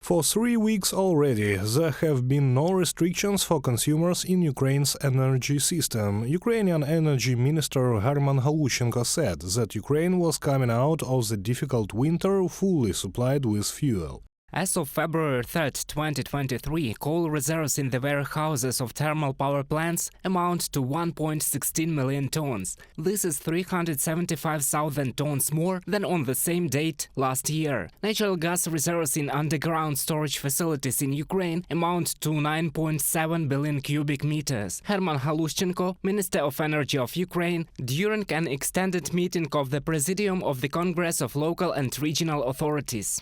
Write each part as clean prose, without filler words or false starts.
For 3 weeks already, there have been no restrictions for consumers in Ukraine's energy system. Ukrainian Energy Minister Herman Halushchenko said that Ukraine was coming out of the difficult winter fully supplied with fuel. As of February 3, 2023, coal reserves in the warehouses of thermal power plants amount to 1.16 million tons. This is 375,000 tons more than on the same date last year. Natural gas reserves in underground storage facilities in Ukraine amount to 9.7 billion cubic meters. Herman Halushchenko, Minister of Energy of Ukraine, during an extended meeting of the Presidium of the Congress of Local and Regional Authorities.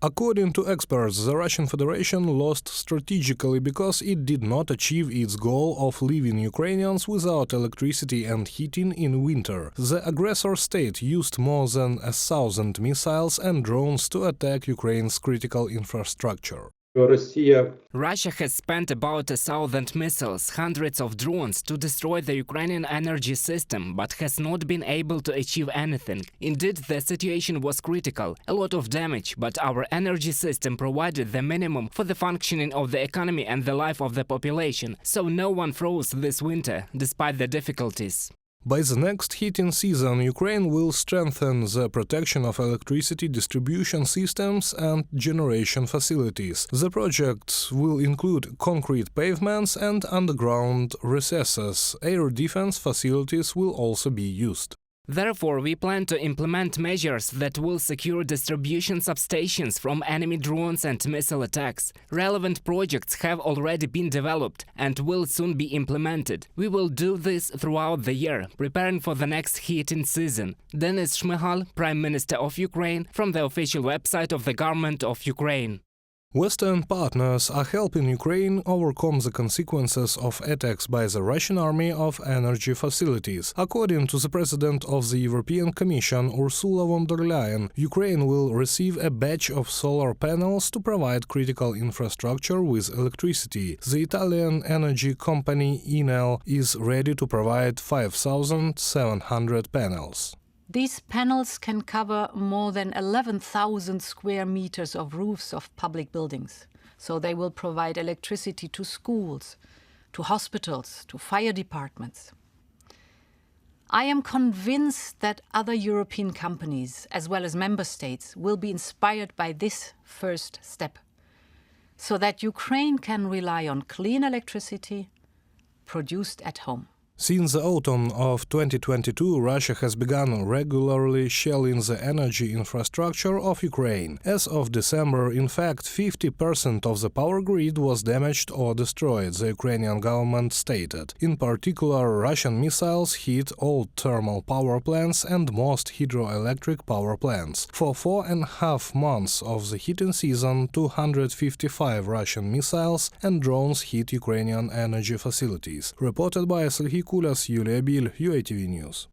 According to experts, the Russian Federation lost strategically because it did not achieve its goal of leaving Ukrainians without electricity and heating in winter. The aggressor state used more than 1,000 missiles and drones to attack Ukraine's critical infrastructure. Russia has spent about 1,000 missiles, hundreds of drones to destroy the Ukrainian energy system, but has not been able to achieve anything. Indeed, the situation was critical, a lot of damage, but our energy system provided the minimum for the functioning of the economy and the life of the population, so no one froze this winter, despite the difficulties. By the next heating season, Ukraine will strengthen the protection of electricity distribution systems and generation facilities. The project will include concrete pavements and underground recesses. Air defense facilities will also be used. Therefore, we plan to implement measures that will secure distribution substations from enemy drones and missile attacks. Relevant projects have already been developed and will soon be implemented. We will do this throughout the year, preparing for the next heating season. Denis Shmyhal, Prime Minister of Ukraine, from the official website of the Government of Ukraine. Western partners are helping Ukraine overcome the consequences of attacks by the Russian army of energy facilities. According to the President of the European Commission, Ursula von der Leyen, Ukraine will receive a batch of solar panels to provide critical infrastructure with electricity. The Italian energy company Enel is ready to provide 5,700 panels. These panels can cover more than 11,000 square meters of roofs of public buildings. So they will provide electricity to schools, to hospitals, to fire departments. I am convinced that other European companies, as well as member states, will be inspired by this first step, so that Ukraine can rely on clean electricity produced at home. Since the autumn of 2022, Russia has begun regularly shelling the energy infrastructure of Ukraine. As of December, in fact, 50% of the power grid was damaged or destroyed, the Ukrainian government stated. In particular, Russian missiles hit all thermal power plants and most hydroelectric power plants. For 4.5 months of the heating season, 255 Russian missiles and drones hit Ukrainian energy facilities. Reported by Kulas, Yulia Bil, UATV News.